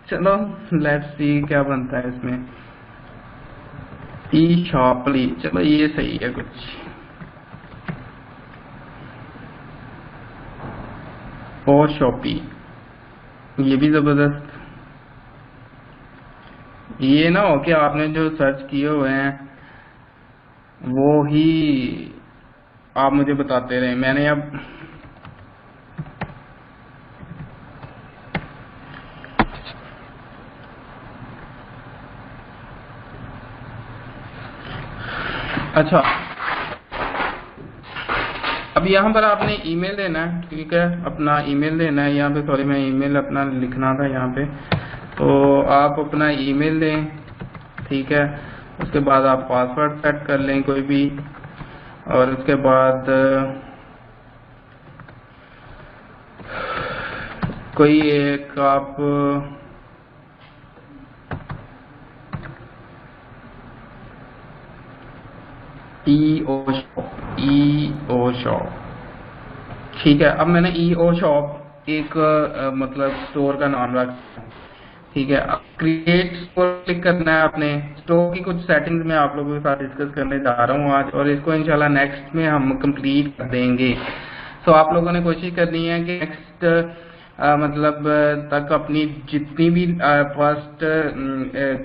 चलो let's see क्या बनता है इसमें। ई शॉपली, चलो ये सही है कुछ। और शॉपी, ये भी जबरदस्त। ये ना हो कि आपने जो सर्च किए हुए हैं वो ही आप मुझे बताते रहे। मैंने अब अच्छा, अब यहाँ पर आपने ईमेल देना है, ठीक है, अपना ईमेल देना है यहाँ पे। सॉरी, मैं ईमेल अपना लिखना था यहाँ पे, तो आप अपना ईमेल दें, ठीक है। उसके बाद आप पासवर्ड सेट कर लें कोई भी, और उसके बाद कोई एक आप ई ओ शॉप, ठीक है। अब मैंने ई ओ शॉप एक मतलब स्टोर का नाम रखा, ठीक है। अब क्रिएट स्टोर क्लिक करना है आपने। स्टोर की कुछ सेटिंग्स मैं आप लोगों के साथ डिस्कस करने जा रहा हूँ आज, और इसको इंशाल्लाह नेक्स्ट में हम कंप्लीट कर देंगे। सो आप लोगों ने कोशिश करनी है कि नेक्स्ट मतलब तक अपनी जितनी भी फर्स्ट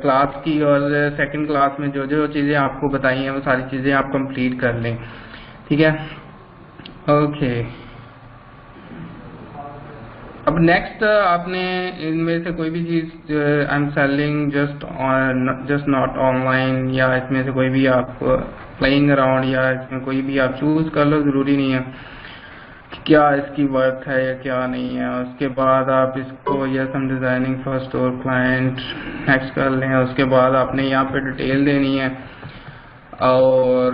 क्लास की और सेकंड क्लास में जो जो चीज़ें आपको बताई हैं वो सारी चीज़ें आप कंप्लीट कर लें, ठीक है। ओके, अब नेक्स्ट आपने इनमें से कोई भी चीज I am selling just not online, या इसमें से कोई भी आप प्लेइंग अराउंड, या इसमें कोई भी आप चूज कर लो, जरूरी नहीं है कि क्या इसकी वर्थ है या क्या नहीं है। उसके बाद आप इसको यस हम designing for store client next कर लें। उसके बाद आपने यहाँ पे डिटेल देनी है, और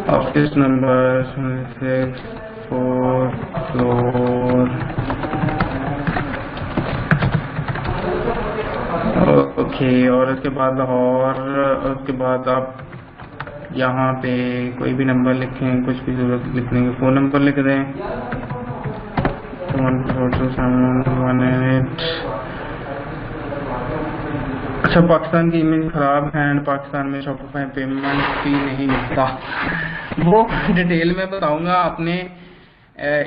ऑफिस नंबर 6 4 फ्लोर, ओके। और उसके बाद लाहौर, उसके बाद आप यहाँ पे कोई भी नंबर लिखें, कुछ भी जरूरत लिखने की, फ़ोन नंबर लिख दें 1427118। अच्छा, पाकिस्तान की इमेज खराब है एंड पाकिस्तान में शॉपिफाई पेमेंट भी नहीं मिलता, वो डिटेल में बताऊंगा। आपने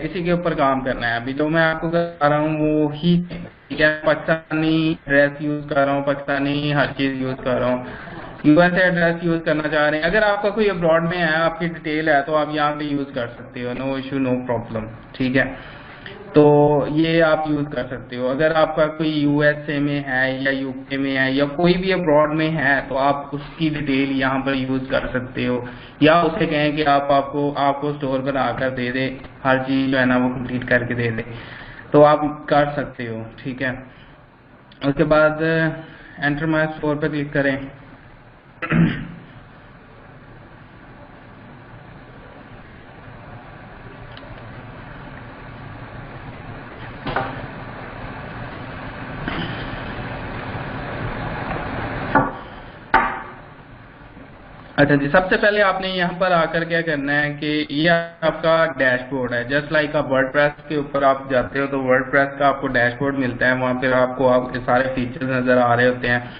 इसी के ऊपर काम करना है। अभी जो मैं आपको बता रहा हूँ वो ही, ठीक है। पाकिस्तानी एड्रेस यूज कर रहा हूँ, पाकिस्तानी हर चीज यूज कर रहा हूँ। यूएस एड्रेस यूज करना चाह रहे हैं, अगर आपका कोई अब्रॉड में है, आपकी डिटेल है, तो आप यहाँ पे यूज कर सकते हो, नो इशू नो प्रॉब्लम, ठीक है। तो ये आप यूज कर सकते हो। अगर आपका कोई यूएसए में है या यूके में है या कोई भी अब्रॉड में है, तो आप उसकी डिटेल यहाँ पर यूज कर सकते हो, या उसे कहें कि आपको स्टोर बना कर दे दे, हर चीज जो है ना वो कंप्लीट करके दे दे, तो आप कर सकते हो, ठीक है। उसके बाद एंटर माय स्टोर पर क्लिक करें। अच्छा जी, सबसे पहले आपने यहाँ पर आकर क्या करना है कि ये आपका डैशबोर्ड है। जस्ट लाइक आप वर्डप्रेस के ऊपर आप जाते हो तो वर्डप्रेस का आपको डैशबोर्ड मिलता है, वहाँ पे आपको आपके सारे फीचर्स नजर आ रहे होते हैं।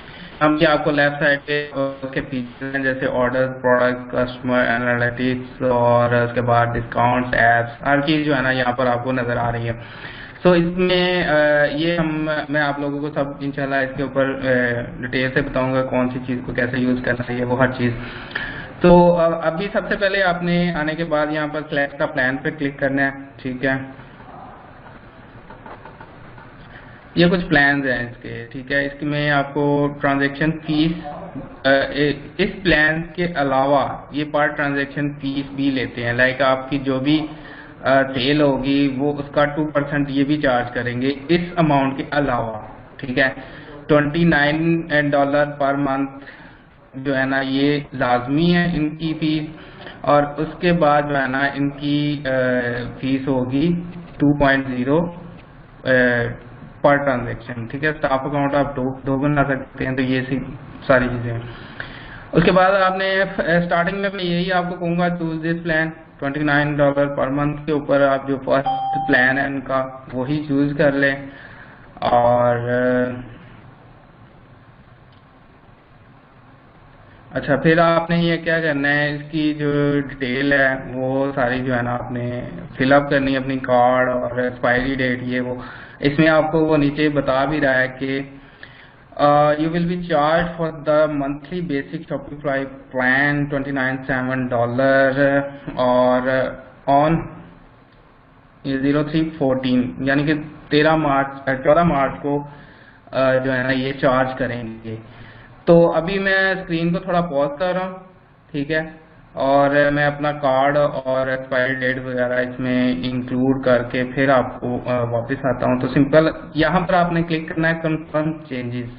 हम ये आपको लेफ्ट साइड पे उसके फीचर्स हैं, जैसे ऑर्डर, प्रोडक्ट, कस्टमर एनालिटिक्स, और उसके बाद डिस्काउंट्स, एप्स, हर चीज जो है ना यहाँ पर आपको नजर आ रही है। सो इसमें ये मैं आप लोगों को सब इंशाल्लाह इसके ऊपर डिटेल से बताऊंगा, कौन सी चीज़ को कैसे यूज़ करना चाहिए, वो हर चीज़। तो अभी सबसे पहले आपने आने के बाद यहाँ पर सिलेक्ट का प्लान पे क्लिक करना है, ठीक है। ये कुछ प्लान्स हैं इसके, ठीक है। इसमें आपको ट्रांजैक्शन फीस, इस प्लान के अलावा ये पर ट्रांजैक्शन फीस भी लेते हैं। लाइक आपकी जो भी सेल होगी वो उसका 2% ये भी चार्ज करेंगे इस अमाउंट के अलावा, ठीक है। $29 पर मंथ जो है ना ये लाजमी है इनकी फीस, और उसके बाद जो है ना इनकी फीस होगी 2.0 पर ट्रांजेक्शन, ठीक है। स्टाफ अकाउंट आप दो बना सकते हैं, तो ये सारी चीजें हैं। उसके बाद आपने स्टार्टिंग में मैं यही आपको कहूँगा, choose this plan $29 per month के ऊपर आप जो फर्स्ट प्लान है इनका वही चूज कर लें। और अच्छा, फिर आपने ये क्या करना है, इसकी जो डिटेल है वो सारी जो है ना आपने फिलअप करनी है, अपनी कार्ड और एक्सपायरी डेट ये वो। इसमें आपको वो नीचे बता भी रहा है कि you will be charged for the monthly basic Shopify plan $29.7 और on 03/14 यानी कि 14 मार्च को जो है ना ये चार्ज करेंगे। तो अभी मैं स्क्रीन को थोड़ा पॉज कर रहा हूँ, ठीक है, और मैं अपना कार्ड और एक्सपायरी डेट वगैरह इसमें इंक्लूड करके फिर आपको वापस आता हूँ। तो सिंपल यहाँ पर आपने क्लिक करना है कंफर्म चेंजेस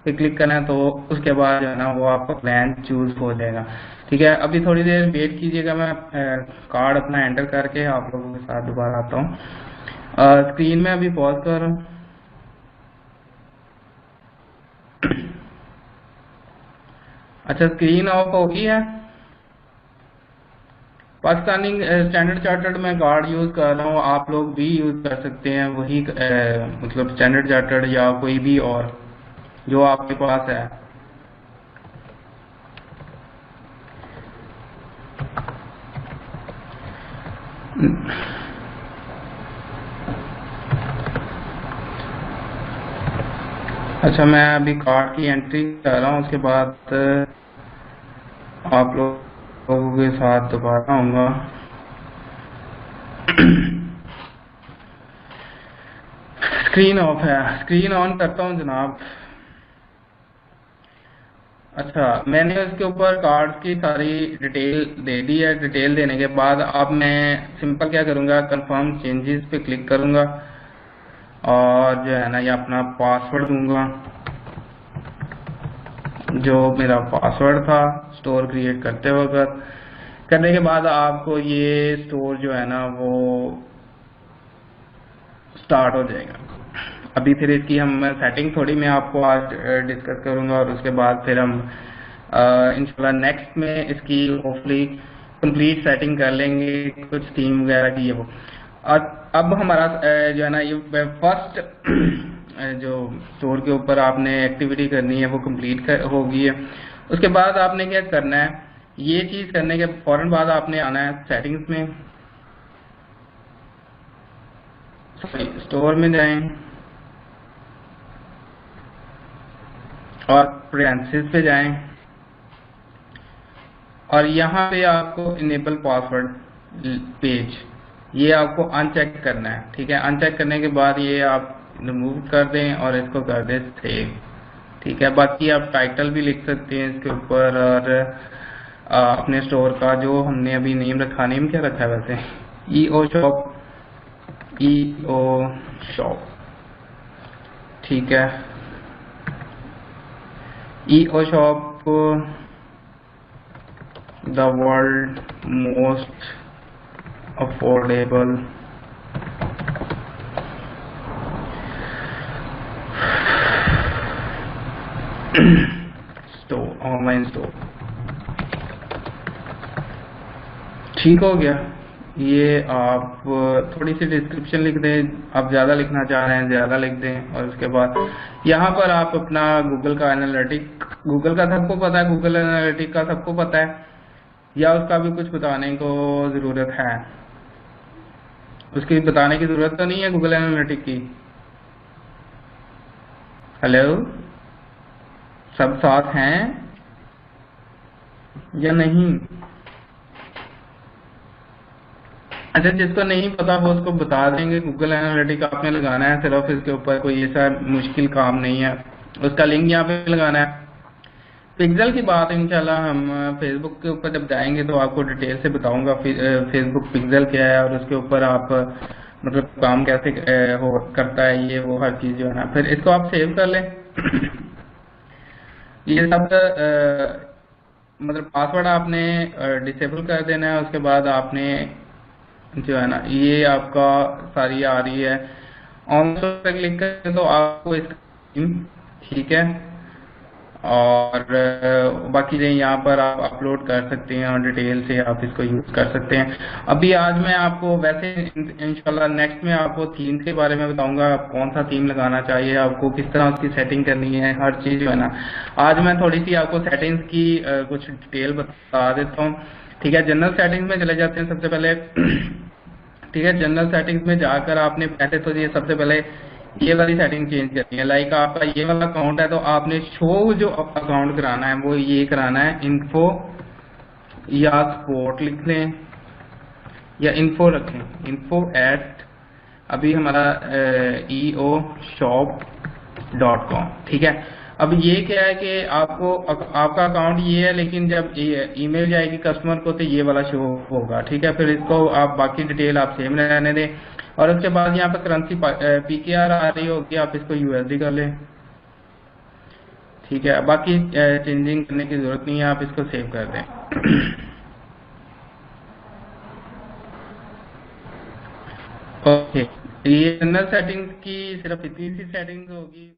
पे क्लिक करना है, तो उसके बाद जो है ना वो आपका प्लान चूज हो जाएगा, ठीक है। अभी थोड़ी देर वेट कीजिएगा, मैं कार्ड अपना एंटर करके आप लोगों के साथ दोबारा आता हूँ। स्क्रीन में अभी पॉज कर रहा हूँ। अच्छा, स्क्रीन ऑफ हो गई है। पाकिस्तानी स्टैंडर्ड चार्टर्ड में कार्ड यूज कर रहा हूँ, आप लोग भी यूज कर सकते हैं वही मतलब स्टैंडर्ड चार्टर्ड या कोई भी और जो आपके पास है। अच्छा, मैं अभी कार्ड की एंट्री कर रहा हूँ, उसके बाद आप लोगों के साथ दोबारा आऊंगा। स्क्रीन ऑफ है, स्क्रीन ऑन करता हूँ जनाब। अच्छा, मैंने उसके ऊपर कार्ड की सारी डिटेल दे दी है। डिटेल देने के बाद अब मैं सिंपल क्या करूँगा, कंफर्म चेंजेस पे क्लिक करूँगा और जो है ना ये अपना पासवर्ड दूंगा, जो मेरा पासवर्ड था स्टोर क्रिएट करते वक्त। करने के बाद आपको ये स्टोर जो है ना वो स्टार्ट हो जाएगा। अभी फिर इसकी हम सेटिंग थोड़ी मैं आपको आज डिस्कस करूंगा और उसके बाद फिर हम इंशाल्लाह नेक्स्ट में इसकी होपफुली कंप्लीट सेटिंग कर लेंगे, कुछ थीम वगैरह की ये वो। अब हमारा जो है ना ये फर्स्ट जो स्टोर के ऊपर आपने एक्टिविटी करनी है वो कंप्लीट हो गई है। उसके बाद आपने क्या करना है, ये चीज करने के फौरन बाद आपने आना है सेटिंग्स में, स्टोर में जाएं और प्रेफरेंसेस पे जाएं और यहाँ पे आपको इनेबल पासवर्ड पेज ये आपको अनचेक करना है, ठीक है। अनचेक करने के बाद ये आप रिमूव कर दें और इसको कर दें सेव, ठीक है। बाकी आप टाइटल भी लिख सकते हैं इसके ऊपर और अपने स्टोर का जो हमने अभी नेम रखा, नेम क्या रखा है वैसे, ईओ शॉप, ठीक है। EO shop the world most affordable store, online store, ठीक हो गया। ये आप थोड़ी सी डिस्क्रिप्शन लिख दें, आप ज़्यादा लिखना चाह रहे हैं ज़्यादा लिख दें और उसके बाद यहाँ पर आप अपना गूगल का एनालिटिक, गूगल का सबको पता है, गूगल एनालिटिक का सबको पता है या उसका भी कुछ बताने को ज़रूरत है, उसकी बताने की ज़रूरत तो नहीं है गूगल एनालिटिक की। हेलो, सब साथ हैं या नहीं? अच्छा, जिसको नहीं पता वो उसको बता देंगे। गूगल एनालिटिक आपने लगाना है सिर्फ, इसके ऊपर कोई ऐसा मुश्किल काम नहीं है। उसका लिंक यहाँ पे लगाना है। पिक्सेल की बात इंशाल्लाह हम फेसबुक के ऊपर जब जाएंगे तो आपको डिटेल से बताऊंगा फेसबुक पिक्सेल क्या है और उसके ऊपर आप मतलब काम कैसे करता है ये वो हर चीज जो है ना। फिर इसको आप सेव कर लें। ये सब मतलब पासवर्ड आपने डिसेबल कर देना है। उसके बाद आपने जो है ना ये आपका सारी आ रही है, ऑन पर क्लिक करें तो आपको इसका, ठीक है, और बाकी जो यहाँ पर आप अपलोड कर सकते हैं और डिटेल से आप इसको यूज कर सकते हैं। अभी आज मैं आपको वैसे इंशाल्लाह नेक्स्ट में आपको थीम के बारे में बताऊंगा, आप कौन सा थीम लगाना चाहिए, आपको किस तरह उसकी सेटिंग करनी है, हर चीज जो है ना। आज मैं थोड़ी सी आपको सेटिंग्स की कुछ डिटेल बता देता हूँ। ठीक है, जनरल सेटिंग्स में चले जाते हैं सबसे पहले। ठीक है, जनरल सेटिंग्स में जाकर आपने पहले तो ये सबसे पहले ये वाली सेटिंग चेंज करनी है। लाइक आपका ये वाला अकाउंट है तो आपने शो जो अकाउंट कराना है वो ये कराना है इन्फो या सपोर्ट लिख लें या इन्फो रखें, इन्फो एट अभी हमारा eoshop.com। ठीक है, अब ये क्या है कि आपको आपका अकाउंट ये है, लेकिन जब ईमेल जाएगी कस्टमर को तो ये वाला शो होगा। ठीक है, फिर इसको आप बाकी डिटेल आप सेम रहने दें और उसके बाद यहाँ पर करेंसी पीकेआर आ रही होगी, आप इसको यूएसडी कर लें। ठीक है, बाकी चेंजिंग करने की जरूरत नहीं है, आप इसको सेव कर दें। ओके, ये जनरल सेटिंग्स की सिर्फ इतनी सी सेटिंग्स होगी।